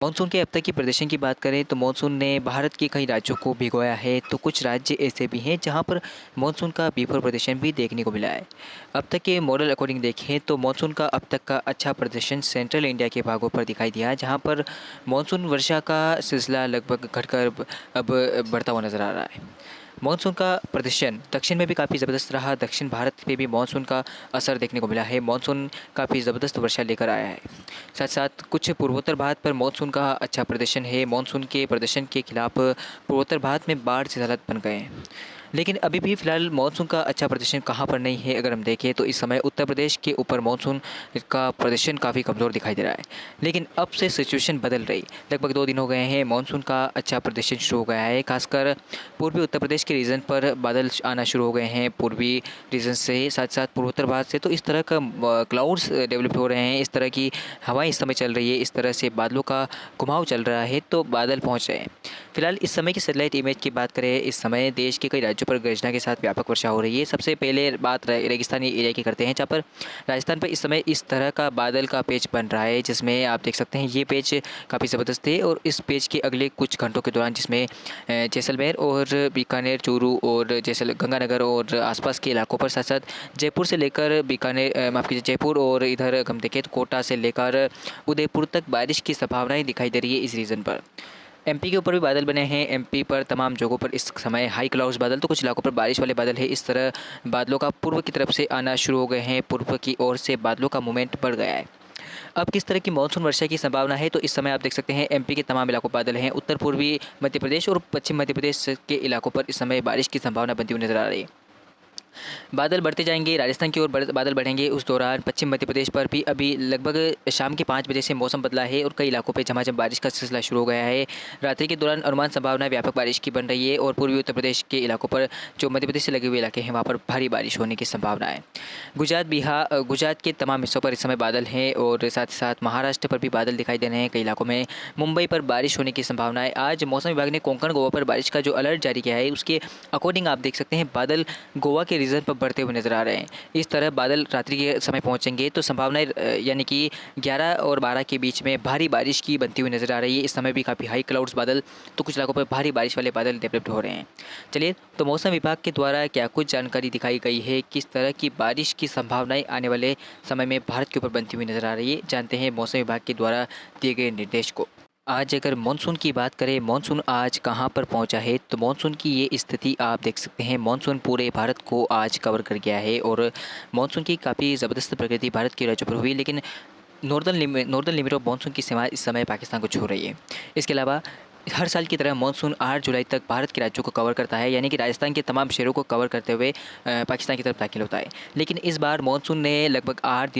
Monsoon के अब तक की प्रदर्शन की बात करें तो मानसून ने भारत के कई राज्यों को भिगोया है, तो कुछ राज्य ऐसे भी हैं जहां पर मानसून का विफल प्रदर्शन भी देखने को मिला है। अब तक के मॉडल अकॉर्डिंग देखें तो मानसून का अब तक का अच्छा प्रदर्शन सेंट्रल इंडिया के भागों पर दिखाई दिया, जहां पर मानसून वर्षा का सिलसिला लगभग घटकर अब बढ़ता हुआ नजर आ रहा है। मानसून का प्रदर्शन दक्षिण में भी काफ़ी ज़बरदस्त रहा। दक्षिण भारत पे भी मानसून का असर देखने को मिला है। मानसून काफ़ी ज़बरदस्त वर्षा लेकर आया है। साथ साथ कुछ पूर्वोत्तर भारत पर मानसून का अच्छा प्रदर्शन है। मानसून के प्रदर्शन के खिलाफ पूर्वोत्तर भारत में बाढ़ से हालात बन गए हैं। लेकिन अभी भी फ़िलहाल मानसून का अच्छा प्रदर्शन कहाँ पर नहीं है, अगर हम देखें तो इस समय उत्तर प्रदेश के ऊपर मानसून का प्रदर्शन काफ़ी कमज़ोर दिखाई दे रहा है। लेकिन अब से सिचुएशन बदल रही। लगभग 2 दिन हो गए हैं, मानसून का अच्छा प्रदर्शन शुरू हो गया है। खासकर पूर्वी उत्तर प्रदेश के रीजन पर बादल आना शुरू हो गए हैं। पूर्वी रीजन से साथ साथ पूर्वोत्तर भारत से तो इस तरह का क्लाउड्स डेवलप हो रहे हैं। इस तरह की हवाएं इस समय चल रही है। इस तरह से बादलों का घुमाव चल रहा है, तो बादल पहुंच रहे हैं। फिलहाल इस समय की सैटेलाइट इमेज की बात करें, इस समय देश के कई राज्यों पर गर्जना के साथ व्यापक वर्षा हो रही है। सबसे पहले बात रेगिस्तानी एरिया की करते हैं, जहाँ पर राजस्थान पर इस समय इस तरह का बादल का पेच बन रहा है, जिसमें आप देख सकते हैं ये पेच काफ़ी ज़बरदस्त है। और इस पेच के अगले कुछ घंटों के दौरान, जिसमें जैसलमेर और बीकानेर, चूरू और गंगानगर और आसपास के इलाकों पर, साथ साथ जयपुर से लेकर बीकानेर, माफ़ कीजिए, जयपुर और इधर हम देखें तो कोटा से लेकर उदयपुर तक बारिश की संभावनाएं दिखाई दे रही है इस रीजन पर। एमपी के ऊपर भी बादल बने हैं। एमपी पर तमाम जगहों पर इस समय हाई क्लाउड्स बादल, तो कुछ इलाकों पर बारिश वाले बादल है। इस तरह बादलों का पूर्व की तरफ से आना शुरू हो गए हैं। पूर्व की ओर से बादलों का मूवमेंट बढ़ गया है। अब किस तरह की मानसून वर्षा की संभावना है, तो इस समय आप देख सकते हैं एमपी के तमाम इलाकों पर बादल हैं। उत्तर पूर्वी मध्य प्रदेश और पश्चिम मध्य प्रदेश के इलाकों पर इस समय बारिश की संभावना बनती हुई नजर आ रही है। बादल बढ़ते जाएंगे, राजस्थान की ओर बादल बढ़ेंगे। उस दौरान पश्चिम मध्य प्रदेश पर भी अभी लगभग शाम के 5 बजे से मौसम बदला है और कई इलाकों पर झमाझम बारिश का सिलसिला शुरू हो गया है। रात्रि के दौरान अनुमान संभावना व्यापक बारिश की बन रही है और पूर्वी उत्तर प्रदेश के इलाकों पर, जो मध्य प्रदेश से लगे हुए इलाके हैं, वहाँ पर भारी बारिश होने की संभावना है। गुजरात के तमाम हिस्सों पर इस समय बादल हैं और साथ ही साथ महाराष्ट्र पर भी बादल दिखाई दे रहे हैं कई इलाकों में। मुंबई पर बारिश होने की संभावना है। आज मौसम विभाग ने कोंकण, गोवा पर बारिश का जो अलर्ट जारी किया है, उसके अकॉर्डिंग आप देख सकते हैं बादल गोवा के रीजन पर बढ़ते हुए नजर आ रहे हैं। इस तरह बादल रात्रि के समय पहुंचेंगे तो संभावनाएं यानी कि 11 और 12 के बीच में भारी बारिश की बनती हुई नजर आ रही है। इस समय भी काफ़ी हाई क्लाउड्स बादल, तो कुछ इलाकों पर भारी बारिश वाले बादल डेवलप्ड हो रहे हैं। चलिए, तो मौसम विभाग के द्वारा क्या कुछ जानकारी दिखाई गई है, किस तरह की बारिश की संभावनाएं आने वाले समय में भारत के ऊपर बनती हुई नजर आ रही है, जानते हैं मौसम विभाग के द्वारा दिए गए निर्देश को। आज अगर मानसून की बात करें, मानसून आज कहाँ पर पहुँचा है, तो मानसून की ये स्थिति आप देख सकते हैं। मानसून पूरे भारत को आज कवर कर गया है और मानसून की काफ़ी ज़बरदस्त प्रगति भारत के राज्यों पर हुई, लेकिन नॉर्दर्न लिमिट ऑफ मानसून की सीमा इस समय पाकिस्तान को छू रही है। इसके अलावा हर साल की तरह मानसून 8 जुलाई तक भारत के राज्यों को कवर करता है, यानी कि राजस्थान के तमाम शहरों को कवर करते हुए पाकिस्तान की तरफ दाखिल होता है। लेकिन इस बार मानसून ने लगभग 8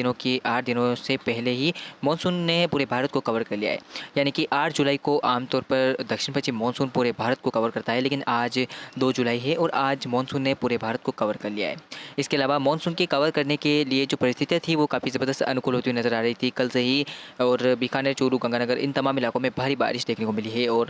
दिनों से पहले ही मानसून ने पूरे भारत को कवर कर लिया है। यानी कि 8 जुलाई को आमतौर पर दक्षिण पश्चिम मानसून पूरे भारत को कवर करता है, लेकिन आज 2 जुलाई है और आज मानसून ने पूरे भारत को कवर कर लिया है। इसके अलावा मानसून के कवर करने के लिए जो परिस्थितियाँ थी, वो काफ़ी ज़बरदस्त अनुकूल होती हुई नज़र आ रही थी। कल से ही और बीकानेर, चूरू, गंगानगर, इन तमाम इलाकों में भारी बारिश देखने को मिली है। और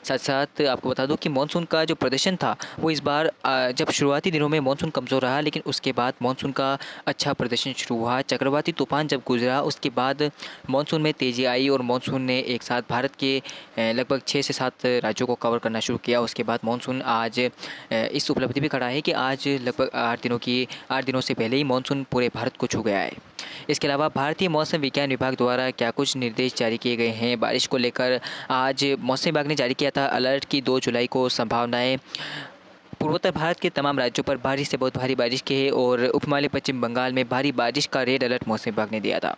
साथ साथ आपको बता दूं कि मानसून का जो प्रदर्शन था, वो इस बार जब शुरुआती दिनों में मानसून कमज़ोर रहा, लेकिन उसके बाद मानसून का अच्छा प्रदर्शन शुरू हुआ। चक्रवाती तूफान जब गुजरा, उसके बाद मानसून में तेज़ी आई और मानसून ने एक साथ भारत के लगभग 6 से 7 राज्यों को कवर करना शुरू किया। उसके बाद मानसून आज इस उपलब्धि भी खड़ा है कि आज लगभग 8 दिनों से पहले ही मानसून पूरे भारत को छू गया है। इसके अलावा भारतीय मौसम विज्ञान विभाग द्वारा क्या कुछ निर्देश जारी किए गए हैं बारिश को लेकर। आज मौसम विभाग ने जारी किया था अलर्ट की 2 जुलाई को संभावनाएं पूर्वोत्तर भारत के तमाम राज्यों पर भारी से बहुत भारी बारिश की है और उपहिमालय पश्चिम बंगाल में भारी बारिश का रेड अलर्ट मौसम विभाग ने दिया था।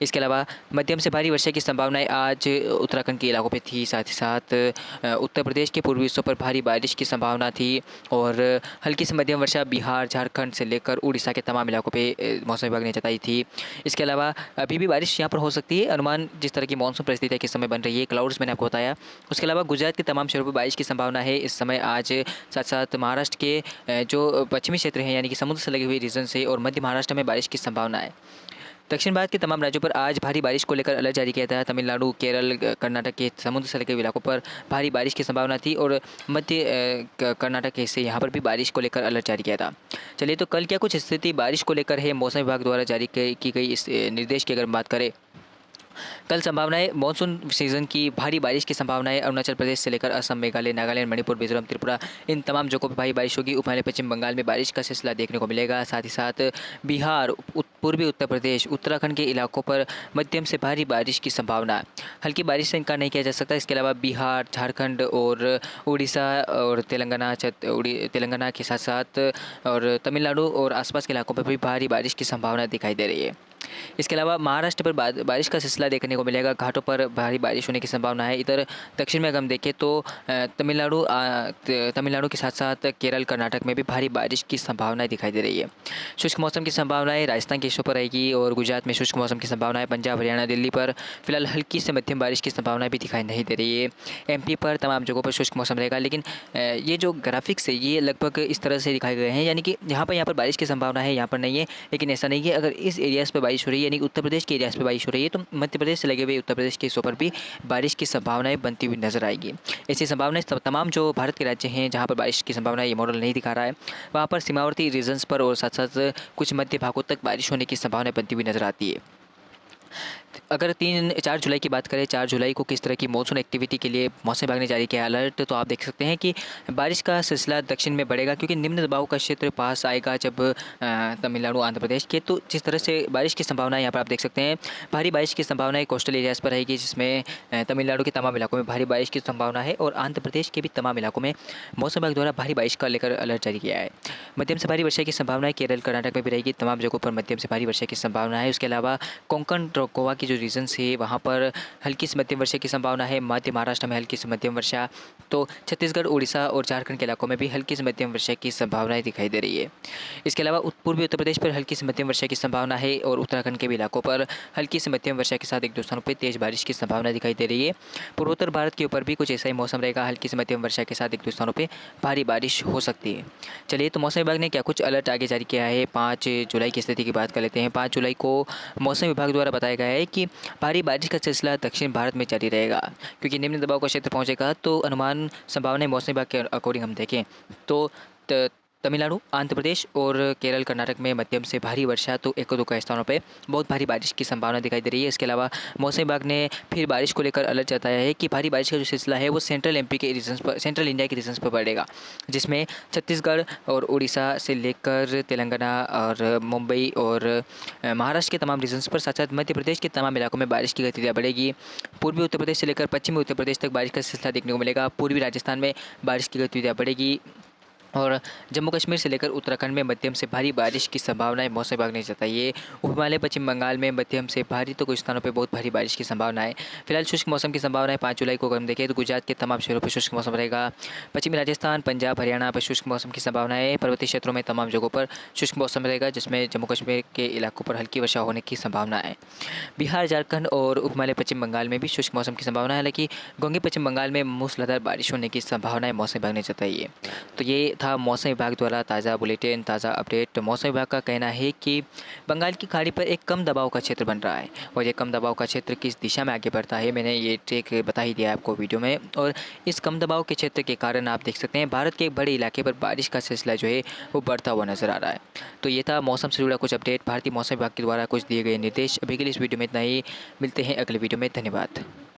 इसके अलावा मध्यम से भारी वर्षा की संभावनाएं आज उत्तराखंड के इलाकों पे थी। साथ ही साथ उत्तर प्रदेश के पूर्वी हिस्सों पर भारी बारिश की संभावना थी और हल्की से मध्यम वर्षा बिहार, झारखंड से लेकर उड़ीसा के तमाम इलाकों पर मौसम विभाग ने जताई थी। इसके अलावा अभी भी बारिश यहाँ पर हो सकती है, अनुमान जिस तरह की मानसून परिस्थितियाँ किस समय बन रही है, क्लाउड्स मैंने आपको बताया। उसके अलावा गुजरात के तमाम शहरों पर बारिश की संभावना है इस समय आज। साथ साथ महाराष्ट्र के जो पश्चिमी क्षेत्र हैं, यानी कि समुद्र से लगे हुए रीजन से, और मध्य महाराष्ट्र में बारिश की संभावना है। दक्षिण भारत के तमाम राज्यों पर आज भारी बारिश को लेकर अलर्ट जारी किया था। तमिलनाडु, केरल, कर्नाटक के समुद्र से लगे हुए इलाकों पर भारी बारिश की संभावना थी और मध्य कर्नाटक के हिस्से यहाँ पर भी बारिश को लेकर अलर्ट जारी किया था। चलिए, तो कल क्या कुछ स्थिति बारिश को लेकर है मौसम विभाग द्वारा जारी की गई इस निर्देश की अगर हम बात करें, कल संभावनाएं मानसून सीजन की भारी बारिश की संभावनाएं अरुणाचल प्रदेश से लेकर असम, मेघालय, नागालैंड, मणिपुर, मिजोरम, त्रिपुरा, इन तमाम जगहों पर भारी बारिश होगी। उपमहाद्वीप पश्चिम बंगाल में बारिश का सिलसिला देखने को मिलेगा। साथ ही साथ बिहार, पूर्वी उत्तर प्रदेश, उत्तराखंड के इलाकों पर मध्यम से भारी बारिश की संभावना। हल्की बारिश से इनकार नहीं किया जा सकता। इसके अलावा बिहार, झारखंड और उड़ीसा और तेलंगाना के साथ साथ और तमिलनाडु और आसपास के इलाकों पर भी भारी बारिश की संभावना दिखाई दे रही है। इसके अलावा महाराष्ट्र पर बारिश का सिलसिला देखने को मिलेगा। घाटों पर भारी बारिश होने की संभावना है। इधर दक्षिण में अगर हम देखें तो तमिलनाडु के साथ साथ केरल, कर्नाटक में भी भारी बारिश की संभावनाएं दिखाई दे रही है। शुष्क मौसम की संभावनाएं राजस्थान के हिस्सों पर रहेगी और गुजरात में शुष्क मौसम की संभावनाएं। पंजाब, हरियाणा, दिल्ली पर फिलहाल हल्की से मध्यम बारिश की संभावनाएं भी दिखाई नहीं दे रही है। एमपी पर तमाम जगहों पर शुष्क मौसम रहेगा। लेकिन ये जो ग्राफिक्स है ये लगभग इस तरह से दिखाए गए हैं, यानी कि यहाँ पर बारिश की संभावना है, यहाँ पर नहीं है। लेकिन ऐसा नहीं है, अगर इस एरियाज़ पर बारिश हो रही है, यानी उत्तर प्रदेश के एरियाज़ पर बारिश हो रही है, तो मध्य प्रदेश से लगे हुए उत्तर प्रदेश के हिस्सों पर भी बारिश की संभावनाएं बनती हुई नजर आएगी। ऐसी संभावनाएं तमाम जो भारत के राज्य हैं जहां पर बारिश की संभावना ये मॉडल नहीं दिखा रहा है, वहां पर सीमावर्ती रीजन्स पर और साथ साथ कुछ मध्य भागों तक बारिश होने की संभावना बनती हुई नजर आती है। अगर 4 जुलाई की बात करें, 4 जुलाई को किस तरह की मॉनसून एक्टिविटी के लिए मौसम विभाग ने जारी किया अलर्ट, तो आप देख सकते हैं कि बारिश का सिलसिला दक्षिण में बढ़ेगा, क्योंकि निम्न दबाव का क्षेत्र पास आएगा जब तमिलनाडु, आंध्र प्रदेश के, तो जिस तरह से बारिश की संभावना है यहाँ पर आप देख सकते हैं। भारी बारिश की संभावना है कोस्टल एरियाज़ पर रहेगी, जिसमें तमिलनाडु के तमाम इलाकों में भारी बारिश की संभावना है और आंध्र प्रदेश के भी तमाम इलाकों में मौसम विभाग द्वारा भारी बारिश का लेकर अलर्ट जारी किया है। मध्यम से भारी वर्षा की संभावना है केरल, कर्नाटक में भी रहेगी। तमाम जगहों पर मध्यम से भारी वर्षा की संभावना है। उसके अलावा कोंकण, गोवा की जो रीजन है वहाँ पर हल्की से मध्यम वर्षा की संभावना है। मध्य महाराष्ट्र में हल्की से मध्यम वर्षा, तो छत्तीसगढ़, उड़ीसा और झारखंड के इलाकों में भी हल्की से मध्यम वर्षा की संभावनाएं दिखाई दे रही है। इसके अलावा पूर्वी उत्तर प्रदेश पर हल्की से मध्यम वर्षा की संभावना है और उत्तराखंड के भी इलाकों पर हल्की से मध्यम वर्षा के साथ एक दो स्थानों पर तेज बारिश की संभावना दिखाई दे रही है। पूर्वोत्तर भारत के ऊपर भी कुछ ऐसा ही मौसम रहेगा, हल्की से मध्यम वर्षा के साथ एक दो स्थानों पर भारी बारिश हो सकती है। चलिए, तो मौसम विभाग ने क्या कुछ अलर्ट आगे जारी किया है। 5 जुलाई की स्थिति की बात कर लेते हैं। 5 जुलाई को मौसम विभाग द्वारा बताया गया है कि भारी बारिश का सिलसिला दक्षिण भारत में जारी रहेगा, क्योंकि निम्न दबाव का क्षेत्र पहुंचेगा। तो अनुमान संभावना मौसम विभाग के अकॉर्डिंग हम देखें तो तमिलनाडु, आंध्र प्रदेश और केरल, कर्नाटक में मध्यम से भारी वर्षा, तो एक दो स्थानों पे बहुत भारी बारिश की संभावना दिखाई दे रही है। इसके अलावा मौसम विभाग ने फिर बारिश को लेकर अलर्ट जताया है कि भारी बारिश का जो सिलसिला है वो सेंट्रल एमपी के रीजन्स पर, सेंट्रल इंडिया के रीजन्स पर बढ़ेगा, जिसमें छत्तीसगढ़ और उड़ीसा से लेकर तेलंगाना और मुंबई और महाराष्ट्र के तमाम रीजन्स पर, साथ साथ मध्य प्रदेश के तमाम इलाकों में बारिश की गतिविधियाँ बढ़ेगी। पूर्वी उत्तर प्रदेश से लेकर पश्चिमी उत्तर प्रदेश तक बारिश का सिलसिला देखने को मिलेगा। पूर्वी राजस्थान में बारिश की गतिविधियाँ बढ़ेगी और जम्मू कश्मीर से लेकर उत्तराखंड में मध्यम से भारी बारिश की संभावनाएं मौसम विभाग ने जताई है। उप हिमालय, पश्चिम बंगाल में मध्यम से भारी, तो कुछ स्थानों पे बहुत भारी बारिश की संभावना है। फिलहाल शुष्क मौसम की संभावना है। 5 जुलाई को अगर हम देखें तो गुजरात के तमाम शहरों पर शुष्क मौसम रहेगा। पश्चिमी राजस्थान, पंजाब, हरियाणा पर शुष्क मौसम की संभावना है। पर्वतीय क्षेत्रों में तमाम जगहों पर शुष्क मौसम रहेगा, जिसमें जम्मू कश्मीर के इलाकों पर हल्की वर्षा होने की संभावना है। बिहार, झारखंड और उप हिमालय पश्चिम बंगाल में भी शुष्क मौसम की संभावना है। हालांकि गोंगी पश्चिम बंगाल में मूसलाधार बारिश होने की संभावना मौसम विभाग ने जताई है। तो ये था मौसम विभाग द्वारा ताज़ा बुलेटिन, ताज़ा अपडेट। मौसम विभाग का कहना है कि बंगाल की खाड़ी पर एक कम दबाव का क्षेत्र बन रहा है और ये कम दबाव का क्षेत्र किस दिशा में आगे बढ़ता है मैंने ये ट्रिक बता ही दिया है आपको वीडियो में। और इस कम दबाव के क्षेत्र के कारण आप देख सकते हैं भारत के एक बड़े इलाके पर बारिश का सिलसिला जो है वो बढ़ता हुआ नजर आ रहा है। तो ये था मौसम से जुड़ा कुछ अपडेट, भारतीय मौसम विभाग के द्वारा कुछ दिए गए निर्देश। अभी के लिए इस वीडियो में इतना ही। मिलते हैं अगले वीडियो में। धन्यवाद।